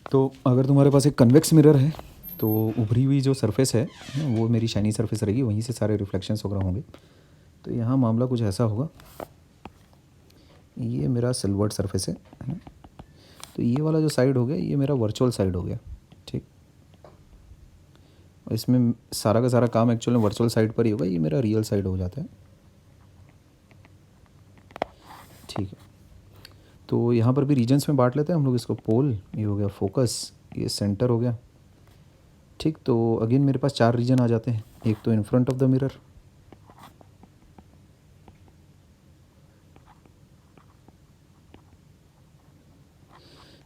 तो अगर तुम्हारे पास एक कन्वेक्स मिरर है तो उभरी हुई जो सरफेस है वो मेरी शाइनी सरफेस रहेगी, वहीं से सारे रिफ्लेक्शंस वगैरह होंगे। तो यहाँ मामला कुछ ऐसा होगा, ये मेरा सिल्वर्ड सरफेस है ना। तो ये वाला जो साइड हो गया ये मेरा वर्चुअल साइड हो गया, ठीक। और इसमें सारा का सारा काम एक्चुअल में वर्चुअल साइड पर ही होगा, ये मेरा रियल साइड हो जाता है, ठीक है। तो यहाँ पर भी रीजन्स में बांट लेते हैं हम लोग इसको। पोल ये हो गया, फोकस ये सेंटर हो गया, ठीक। तो अगेन मेरे पास 4 रीजन आ जाते हैं। एक तो in front of the mirror,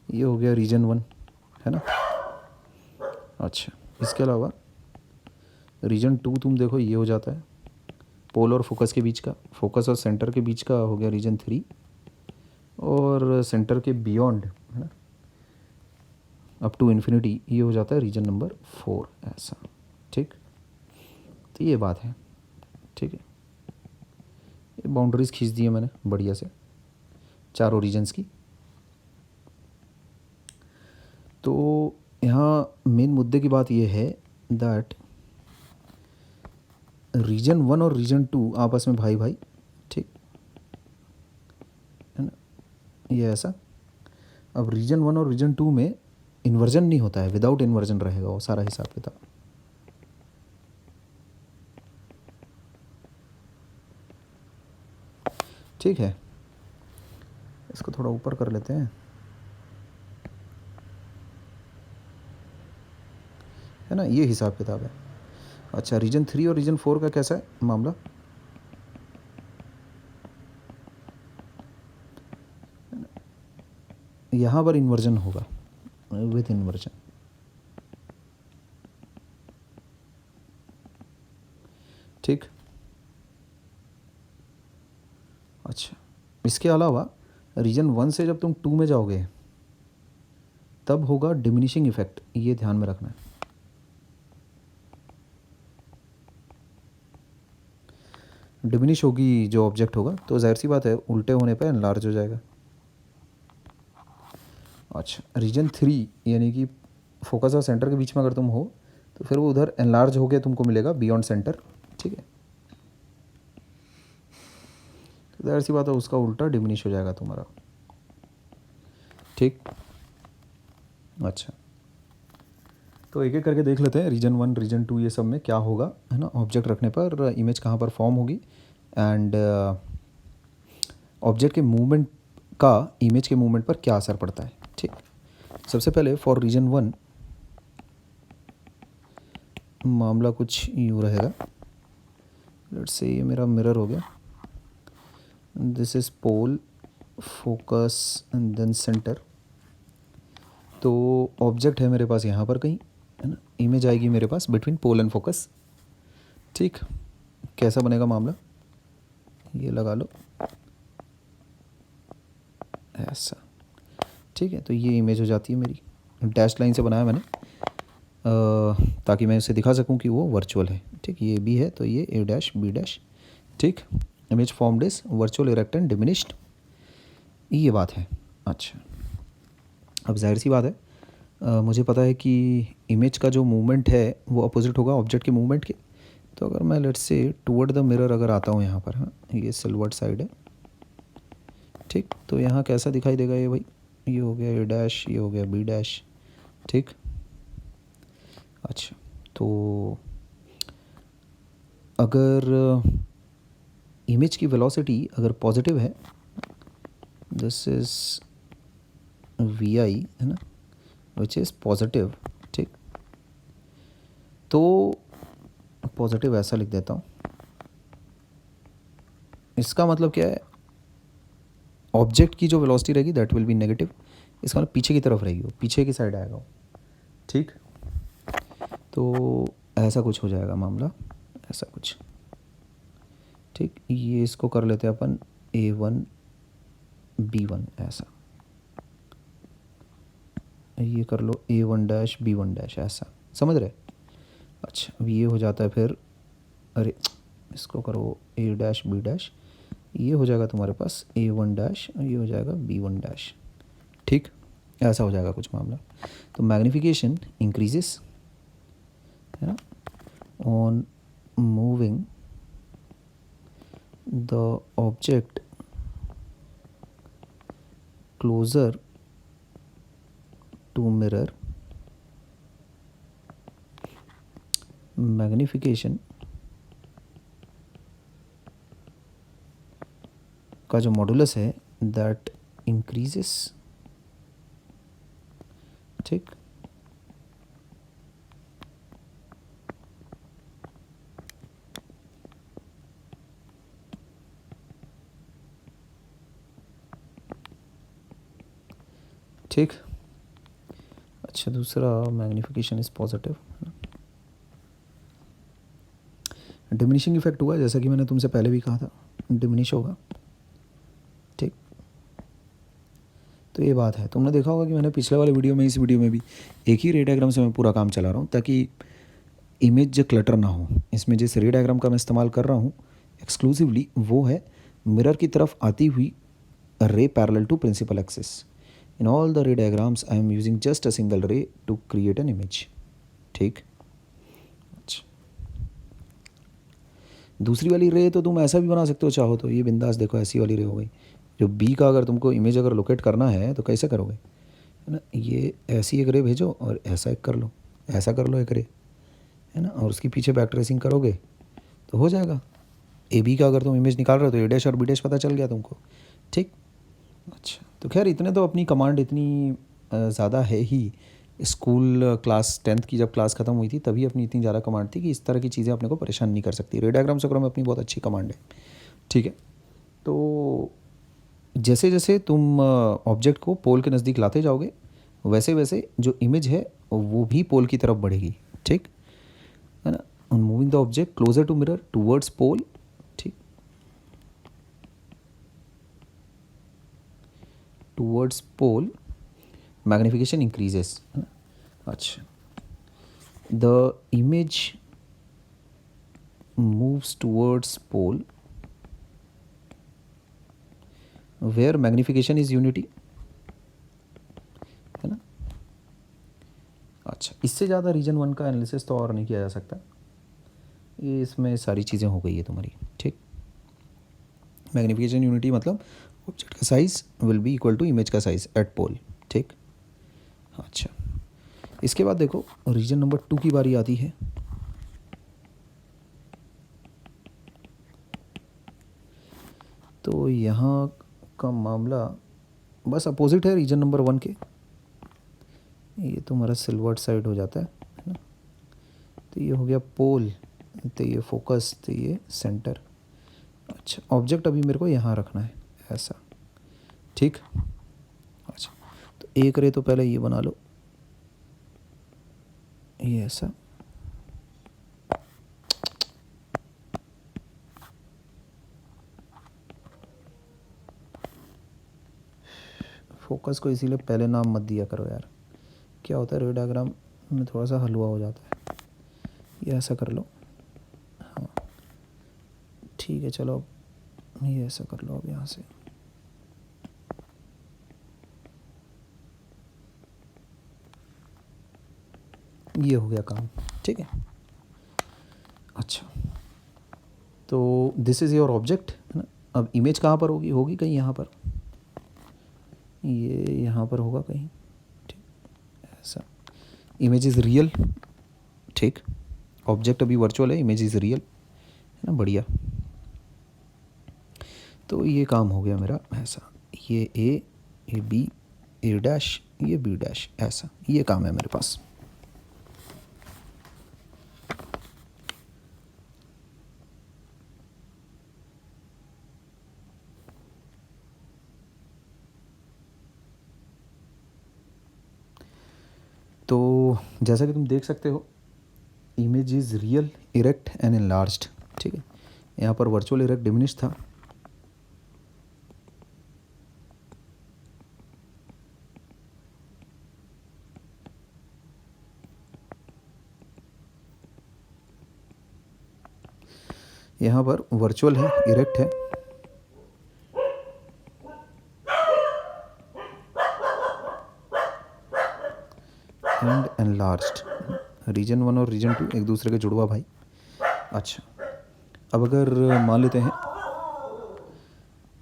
ये हो गया रीजन 1, है ना। अच्छा, इसके अलावा रीजन 2 तुम देखो ये हो जाता है पोल और फोकस के बीच का, फोकस और सेंटर के बीच का हो गया रीजन 3, और सेंटर के बियॉन्ड, है ना, अप टू इन्फिनिटी, ये हो जाता है रीजन नंबर 4, ऐसा, ठीक। तो ये बात है, ठीक है। ये बाउंड्रीज खींच दी है मैंने बढ़िया से चारों रीजन्स की। तो यहाँ मेन मुद्दे की बात ये है दैट रीजन 1 और रीजन 2 आपस में भाई भाई, ठीक है ना, ये ऐसा। अब रीजन 1 और रीजन 2 में इन्वर्जन नहीं होता है, विदाउट इन्वर्जन रहेगा वो सारा हिसाब किताब, ठीक है। इसको थोड़ा ऊपर कर लेते हैं, है ना, ये हिसाब किताब है। अच्छा, रीजन 3 और रीजन 4 का कैसा है मामला? यहाँ पर इन्वर्जन होगा विथ इन्वर्जन, ठीक। अच्छा, इसके अलावा रीजन 1 से जब तुम 2 में जाओगे तब होगा डिमिनिशिंग इफेक्ट, ये ध्यान में रखना है। डिमिनिश होगी जो ऑब्जेक्ट होगा तो जाहिर सी बात है उल्टे होने पे एनलार्ज हो जाएगा। अच्छा, रीजन 3 यानी कि फोकस और सेंटर के बीच में अगर तुम हो तो फिर वो उधर एनलार्ज हो गया तुमको मिलेगा बियॉन्ड सेंटर, ठीक है। तो जाहिर सी बात है उसका उल्टा डिमिनिश हो जाएगा तुम्हारा, ठीक। अच्छा, तो एक एक करके देख लेते हैं रीजन 1 रीजन 2 ये सब में क्या होगा, है ना। ऑब्जेक्ट रखने पर इमेज कहाँ पर फॉर्म होगी, एंड ऑब्जेक्ट के मूवमेंट का इमेज के मूवमेंट पर क्या असर पड़ता है, ठीक। सबसे पहले फॉर रीजन 1 मामला कुछ यूँ रहेगा। लेट्स से ये मेरा मिरर हो गया, this is pole, focus and then centre. तो ऑब्जेक्ट है मेरे पास यहाँ पर कहीं, है ना, इमेज आएगी मेरे पास बिटवीन पोल एंड फोकस, ठीक। कैसा बनेगा मामला, ये लगा लो ऐसा, ठीक है। तो ये इमेज हो जाती है मेरी, डैश लाइन से बनाया मैंने ताकि मैं उसे दिखा सकूं कि वो वर्चुअल है, ठीक। ये बी है तो ये ए डैश बी डैश, ठीक। Image formed is virtual erect and diminished, ये बात है। अच्छा, अब जाहिर सी बात है मुझे पता है कि इमेज का जो मूवमेंट है वो अपोजिट होगा ऑब्जेक्ट के मूवमेंट के। तो अगर मैं let's say toward the mirror अगर आता हूँ यहाँ पर, हाँ, ये सिल्वर्ड साइड है, ठीक। तो यहाँ कैसा दिखाई देगा ये भाई, ये हो गया ए डैश, ये हो गया बी डैश, ठीक। अच्छा, तो अगर इमेज की वेलोसिटी अगर पॉजिटिव है, दिस इज़ वी आई, है ना, विच इज़ पॉजिटिव, ठीक। तो पॉजिटिव ऐसा लिख देता हूँ, इसका मतलब क्या है, ऑब्जेक्ट की जो वेलोसिटी रहेगी दैट विल बी नेगेटिव, इसका मतलब पीछे की तरफ रहेगी, वो पीछे की साइड आएगा वो, ठीक। तो ऐसा कुछ हो जाएगा मामला, ऐसा कुछ, ठीक। ये इसको कर लेते हैं अपन A1 B1 ऐसा, ये कर लो A1 डैश B1 डैश ऐसा, समझ रहे। अच्छा, अब ये हो जाता है फिर, अरे इसको करो A डैश B डैश, ये हो जाएगा तुम्हारे पास A1 डैश, ये हो जाएगा B1 डैश, ठीक। ऐसा हो जाएगा कुछ मामला। तो मैग्नीफिकेशन इंक्रीजेस, है ना, on moving the object closer to mirror. Magnification का जो मॉडुलस है दैट इंक्रीजेस, ठीक, ठीक। अच्छा, दूसरा magnification is positive, diminishing effect हुआ जैसा कि मैंने तुमसे पहले भी कहा था, डिमिनिश होगा, ठीक। तो ये बात है, तुमने देखा होगा कि मैंने पिछले वाले वीडियो में, इस वीडियो में भी एक ही रे डायग्राम से मैं पूरा काम चला रहा हूँ ताकि इमेज जो क्लटर ना हो। इसमें जिस रे डायग्राम का मैं इस्तेमाल कर रहा हूँ एक्सक्लूसिवली वो है मिरर की तरफ आती हुई ray parallel to principal axis. In all the ray diagrams I am using just a single ray to create an image, ठीक। अच्छा, दूसरी वाली रे तो तुम ऐसा भी बना सकते हो चाहो तो, ये बिंदास देखो ऐसी वाली रे हो गई। जो बी का अगर तुमको इमेज अगर लोकेट करना है तो कैसे करोगे, है ना, ये ऐसी एक रे भेजो और ऐसा एक कर लो, ऐसा कर लो एक रे, है ना, और उसके पीछे बैक ट्रेसिंग करोगे तो हो जाएगा। ए बी का अगर तुम इमेज निकाल रहे हो तो ए डैश और बी डैश पता चल गया तुमको, ठीक। अच्छा, तो खैर इतने तो अपनी कमांड इतनी ज़्यादा है ही। स्कूल क्लास 10th की जब क्लास ख़त्म हुई थी तभी अपनी इतनी ज़्यादा कमांड थी कि इस तरह की चीज़ें अपने को परेशान नहीं कर सकती। रे डायग्राम चक्रों में अपनी बहुत अच्छी कमांड है, ठीक है। तो जैसे जैसे तुम ऑब्जेक्ट को पोल के नज़दीक लाते जाओगे वैसे वैसे जो इमेज है वो भी पोल की तरफ बढ़ेगी, ठीक है ना। On moving the object closer to mirror towards pole, ठीक, टूवर्ड्स पोल मैग्नीफिकेशन इंक्रीजेस, है ना। अच्छा, the image moves towards pole where magnification is unity, है ना। अच्छा, इससे ज़्यादा रीजन 1 का एनालिसिस तो और नहीं किया जा सकता। ये इसमें सारी चीज़ें हो गई है तुम्हारी, ठीक। मैग्नीफिकेशन यूनिटी मतलब ऑब्जेक्ट का size will be equal to image का साइज एट पोल, ठीक। अच्छा, इसके बाद देखो रीजन नंबर 2 की बारी आती है। तो यहाँ का मामला बस अपोजिट है रीजन नंबर 1 के। ये तुम्हारा सिल्वर्ड साइड हो जाता है ना। तो ये हो गया पोल, तो ये फोकस, तो ये सेंटर। अच्छा, ऑब्जेक्ट अभी मेरे को यहाँ रखना है ऐसा, ठीक। अच्छा, तो एक रे तो पहले ये बना लो, ये ऐसा, फोकस को इसीलिए पहले नाम मत दिया करो यार, क्या होता है रे डायग्राम में थोड़ा सा हलवा हो जाता है। ये ऐसा कर लो, हाँ ठीक है, चलो अब ये ऐसा कर लो। अब यहाँ से ये हो गया काम, ठीक है। अच्छा, तो दिस इज़ योर ऑब्जेक्ट, है ना। अब इमेज कहाँ पर होगी, होगी कहीं यहाँ पर, ये यहाँ पर होगा कहीं, ठीक, ऐसा। इमेज इज़ रियल, ठीक। ऑब्जेक्ट अभी वर्चुअल है, इमेज इज़ रियल, है ना, बढ़िया। तो ये काम हो गया मेरा ऐसा, ये बी, ए डैश, ये बी डैश, ऐसा ये काम है मेरे पास। तो जैसा कि तुम देख सकते हो image is real, erect and enlarged, ठीक है। यहाँ पर वर्चुअल इरेक्ट डिमिनिश था, यहाँ पर वर्चुअल है, इरेक्ट है। एनलार्ज्ड। रीजन 1 और रीजन 2 एक दूसरे के जुड़वा भाई। अच्छा, अब अगर मान लेते हैं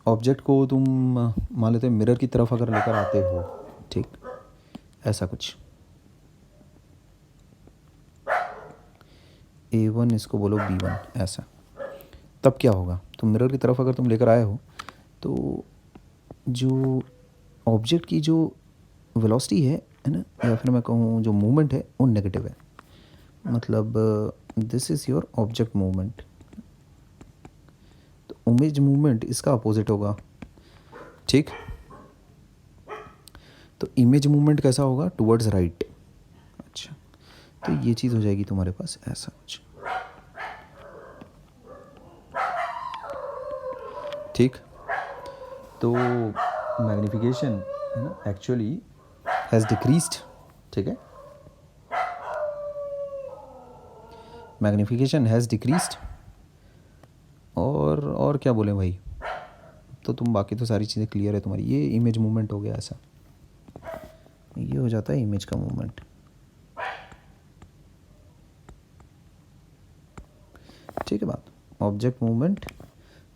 ऑब्जेक्ट को तुम मान लेते हैं मिरर की तरफ अगर लेकर आते हो, ठीक, ऐसा कुछ A1 इसको बोलो B1 ऐसा, तब क्या होगा? तो मिरर की तरफ अगर तुम लेकर आए हो तो जो ऑब्जेक्ट की जो वेलोसिटी है ना, या फिर मैं कहूँ जो मूवमेंट है वो नेगेटिव है। मतलब this is your object movement, तो इमेज मूवमेंट इसका अपोजिट होगा, ठीक। तो इमेज मूवमेंट कैसा होगा? Towards right. अच्छा, तो ये चीज़ हो जाएगी तुम्हारे पास ऐसा कुछ, ठीक। तो मैग्नीफिकेशन है ना एक्चुअली हैज़ डिक्रीज्ड, ठीक है, मैग्नीफिकेशन हैज़ डिक्रीज्ड। और क्या बोलें भाई, तो तुम बाकी तो सारी चीज़ें क्लियर है तुम्हारी। ये इमेज मूवमेंट हो गया ऐसा, ये हो जाता है इमेज का मूवमेंट, ठीक है बात। ऑब्जेक्ट मूवमेंट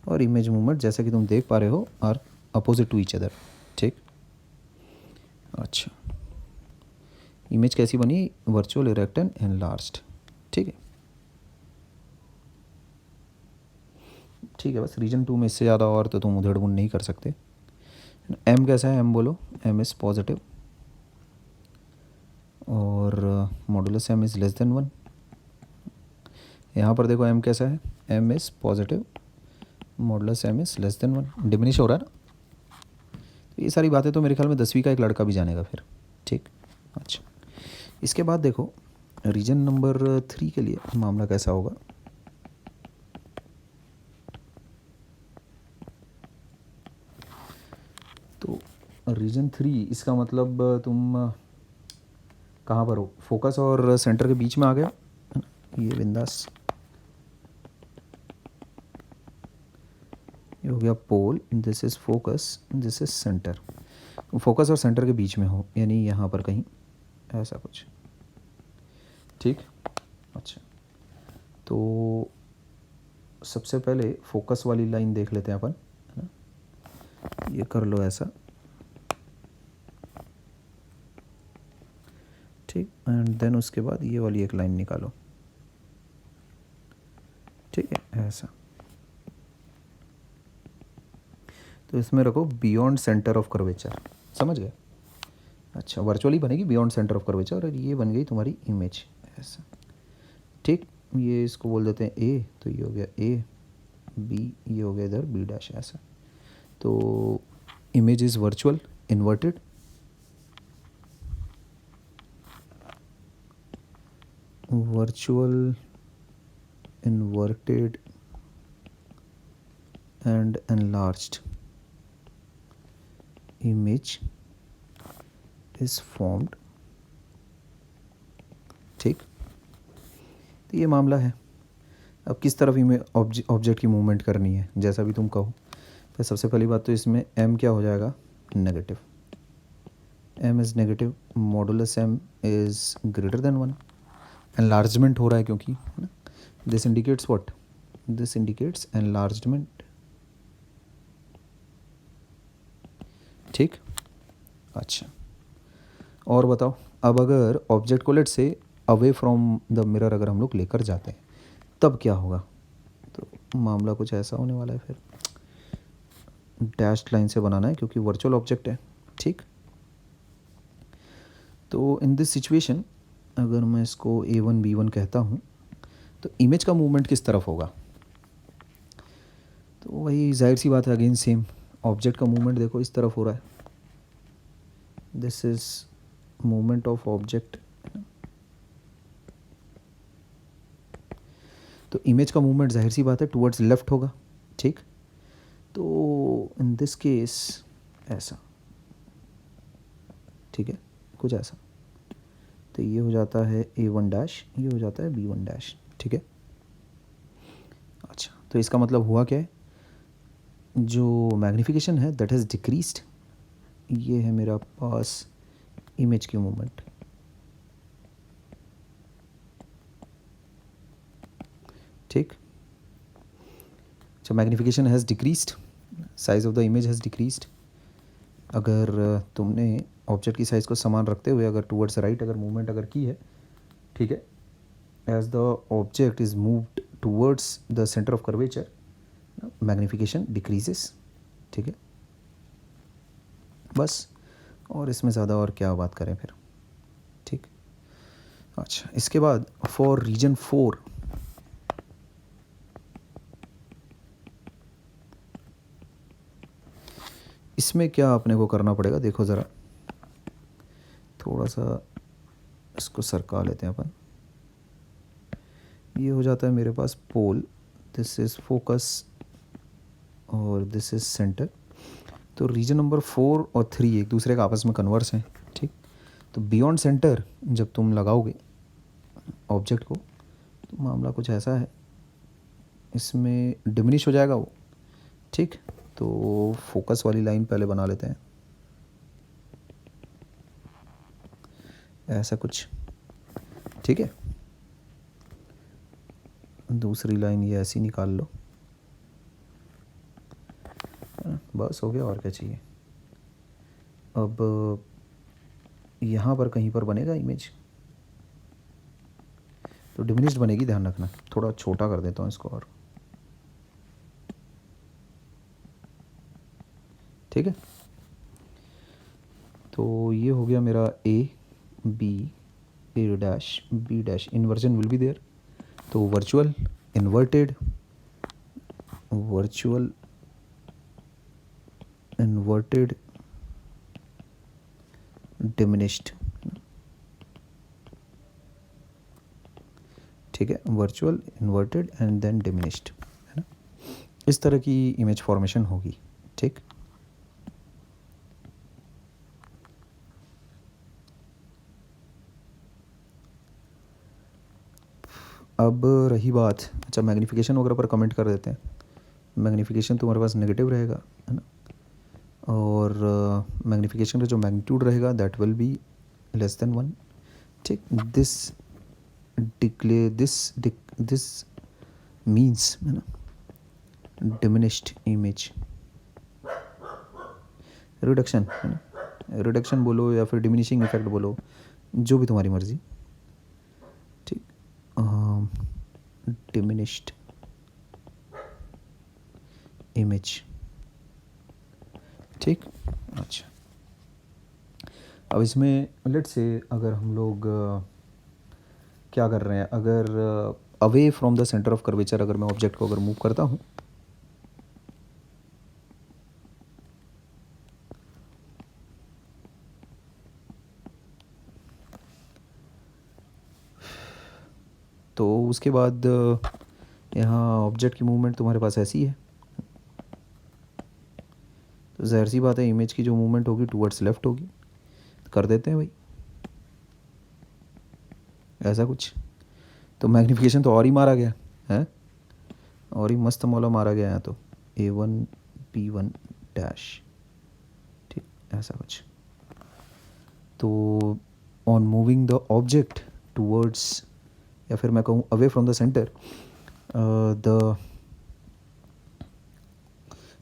और इमेज मूवमेंट जैसा कि तुम देख पा रहे हो are opposite to each other, ठीक। अच्छा, इमेज कैसी बनी? वर्चुअल, इरेक्ट एंड एनलार्ज्ड, ठीक है। ठीक है, बस रीजन 2 में इससे ज़्यादा और तो तुम उधेड़ बुन नहीं कर सकते। एम कैसा है? एम बोलो, एम इज़ पॉजिटिव और modulus m is less than 1। यहाँ पर देखो एम कैसा है? M is positive, modulus m is less than 1। Diminish हो रहा है ना? तो ये सारी बातें तो मेरे ख्याल में 10वीं का एक लड़का भी जानेगा फिर, ठीक। अच्छा, इसके बाद देखो रीजन नंबर 3 के लिए मामला कैसा होगा। तो रीजन 3 इसका मतलब तुम कहाँ पर हो? फोकस और सेंटर के बीच में आ गए हो, ये बिंदास, ये हो गया pole, this is focus, this is centre. Focus और सेंटर के बीच में हो, यानी यहाँ पर कहीं ऐसा कुछ, ठीक। अच्छा, तो सबसे पहले फोकस वाली लाइन देख लेते हैं अपन, है ना। ये कर लो ऐसा, ठीक, एंड देन उसके बाद ये वाली एक लाइन निकालो, ठीक है, ऐसा। तो इसमें रखो बियॉन्ड सेंटर ऑफ कर्वेचर, समझ गए? अच्छा, वर्चुअली बनेगी बियॉन्ड सेंटर ऑफ कर्वेचर और ये बन गई तुम्हारी इमेज ऐसा, ठीक। ये इसको बोल देते हैं ए, तो ये हो गया ए, बी, ये हो गया इधर बी डैश ऐसा। तो image is virtual inverted, virtual inverted and enlarged image is formed, ठीक। तो ये मामला है। अब किस तरफ ऑब्जेक्ट की मूवमेंट करनी है, जैसा भी तुम कहो। तो सबसे पहली बात तो इसमें m क्या हो जाएगा? Negative. m is negative, modulus m is greater than 1। Enlargement हो रहा है क्योंकि, है ना। This indicates what? This indicates enlargement, ठीक। अच्छा, और बताओ, अब अगर ऑब्जेक्ट को लेट से अवे फ्रॉम द मिरर अगर हम लोग लेकर जाते हैं तब क्या होगा? तो मामला कुछ ऐसा होने वाला है, फिर डैश्ड लाइन से बनाना है क्योंकि वर्चुअल ऑब्जेक्ट है, ठीक। तो इन दिस सिचुएशन अगर मैं इसको A1 B1 कहता हूँ तो इमेज का मूवमेंट किस तरफ होगा? तो वही जाहिर सी बात है, अगेन सेम, ऑब्जेक्ट का मूवमेंट देखो इस तरफ हो रहा है, this is movement of object, तो इमेज का मूवमेंट जाहिर सी बात है टुवर्ड्स लेफ्ट होगा, ठीक। तो इन दिस केस ऐसा, ठीक है, कुछ ऐसा। तो ये हो जाता है A1 डैश, ये हो जाता है B1 डैश, ठीक है। अच्छा, तो इसका मतलब हुआ क्या है? जो मैग्नीफिकेशन है दैट हैज़ डिक्रीज्ड, ये है मेरा पास इमेज की मूवमेंट, ठीक। अच्छा, magnification has decreased, size of the image has decreased. अगर तुमने ऑब्जेक्ट की साइज़ को समान रखते हुए अगर टूवर्ड्स राइट अगर मूवमेंट अगर की है, ठीक है, as the object is moved towards the centre of curvature, magnification decreases. ठीक है, बस, और इसमें ज़्यादा और क्या बात करें फिर। ठीक। अच्छा, इसके बाद फॉर रीजन 4, इसमें क्या अपने को करना पड़ेगा, देखो ज़रा, थोड़ा सा इसको सरका लेते हैं अपन। ये हो जाता है मेरे पास पोल, दिस इज़ फोकस और दिस इज़ सेंटर। तो रीजन नंबर 4 और 3 एक दूसरे का आपस में कन्वर्स हैं। ठीक। तो बियॉन्ड सेंटर जब तुम लगाओगे ऑब्जेक्ट को तो मामला कुछ ऐसा है, इसमें डिमिनिश हो जाएगा वो। ठीक। तो फोकस वाली लाइन पहले बना लेते हैं, ऐसा कुछ। ठीक है, दूसरी लाइन ये ऐसी निकाल लो, बस हो गया, और क्या चाहिए। अब यहाँ पर कहीं पर बनेगा इमेज, तो डिमिनिश्ड बनेगी, ध्यान रखना। थोड़ा छोटा कर देता हूँ इसको और, ठीक है। तो ये हो गया मेरा A B, A dash B dash, inversion will be there. तो virtual, inverted, virtual, inverted, diminished. ठीक है, virtual, inverted and then diminished, है ना। इस तरह की इमेज फॉर्मेशन होगी। ठीक। अब रही बात, अच्छा, मैग्नीफिकेशन वगैरह पर कमेंट कर देते हैं। मैग्नीफिकेशन तुम्हारे पास नेगेटिव रहेगा, है ना, और मैग्नीफिकेशन का जो मैग्नीट्यूड रहेगा that will be less than 1। ठीक। दिस डिक्लेयर दिस मीन्स, है ना, डिमिनिश्ड इमेज, रिडक्शन, है ना, रिडक्शन बोलो या फिर डिमिनिशिंग इफेक्ट बोलो, जो भी तुम्हारी मर्जी। ठीक। Diminished image. ठीक। अच्छा, अब इसमें लेट से अगर हम लोग क्या कर रहे हैं, अगर away from the centre of curvature अगर मैं ऑब्जेक्ट को अगर मूव करता हूँ, तो उसके बाद यहाँ ऑब्जेक्ट की मूवमेंट तुम्हारे पास ऐसी है, तो ज़ाहिर सी बात है इमेज की जो मूवमेंट होगी टूवर्ड्स लेफ्ट होगी। कर देते हैं भाई ऐसा कुछ। तो मैग्नीफिकेशन तो और ही मारा गया है, और ही मस्त मौला मारा गया है। तो A1 B1 डैश, ठीक, ऐसा कुछ। तो on moving the object towards, या फिर मैं कहूँ away from the centre, the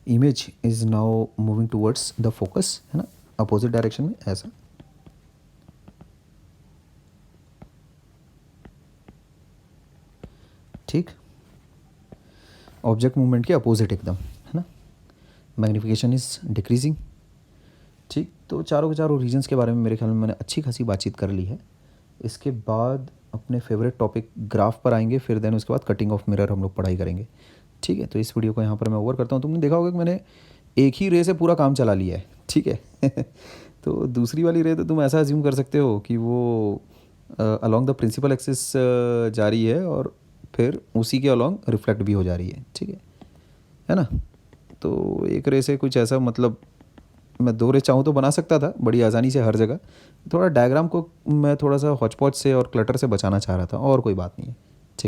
image is now moving towards the focus, है ना, अपोजिट डायरेक्शन में, ऐसा। ठीक। ऑब्जेक्ट मूवमेंट के अपोजिट एकदम, है ना। Magnification is decreasing. ठीक। तो चारों के चारों रीजन्स के बारे में मेरे ख्याल में मैंने अच्छी खासी बातचीत कर ली है। इसके बाद अपने फेवरेट टॉपिक ग्राफ पर आएंगे, फिर देन उसके बाद कटिंग ऑफ मिरर हम लोग पढ़ाई करेंगे। ठीक है, तो इस वीडियो को यहाँ पर मैं ओवर करता हूँ। तुमने देखा होगा कि मैंने एक ही रे से पूरा काम चला लिया है, ठीक है। तो दूसरी वाली रे तो तुम ऐसा अज्यूम कर सकते हो कि वो अलॉन्ग द प्रिंसिपल एक्सिस जा रही है और फिर उसी के अलॉन्ग रिफ्लेक्ट भी हो जा रही है, ठीक है ना। तो एक रे से कुछ ऐसा, मतलब मैं 2 रे चाहूँ तो बना सकता था बड़ी आसानी से हर जगह। थोड़ा डायग्राम को मैं थोड़ा सा हौच पौच से और क्लटर से बचाना चाह रहा था, और कोई बात नहीं है।